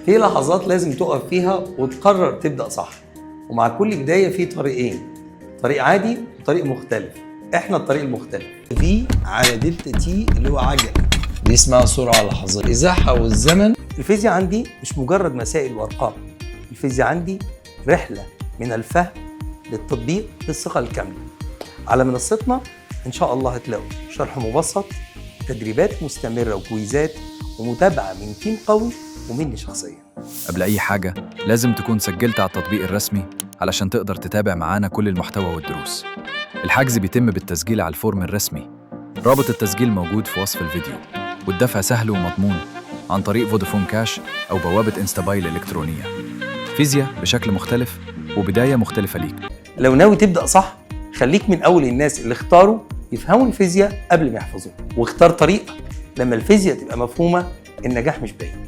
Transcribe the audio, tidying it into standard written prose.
في لحظات لازم تقف فيها وتقرر تبدأ صح، ومع كل بداية في طريقين، طريق عادي وطريق مختلف. احنا الطريق المختلف. في على دلتا تي اللي هو عجلة، دي اسمها سرعة لحظية. الإزاحة والزمن. الفيزياء عندي مش مجرد مسائل وأرقام، الفيزياء عندي رحلة من الفهم للتطبيق للثقة الكاملة. على منصتنا إن شاء الله هتلاقوا شرح مبسط، تدريبات مستمرة وكويزات ومتابعة من تيم قوي ومني شخصيا. قبل أي حاجة لازم تكون سجلت على التطبيق الرسمي علشان تقدر تتابع معانا كل المحتوى والدروس. الحجز بيتم بالتسجيل على الفورم الرسمي، رابط التسجيل موجود في وصف الفيديو، والدفع سهل ومضمون عن طريق فودافون كاش أو بوابة إنستاباي الإلكترونية. فيزياء بشكل مختلف وبداية مختلفة ليك. لو ناوي تبدأ صح، خليك من أول الناس اللي اختاروا يفهموا الفيزياء قبل ما يحفظوها، واختار طريقة لما الفيزياء تبقى مفهومة النجاح مش بعيد.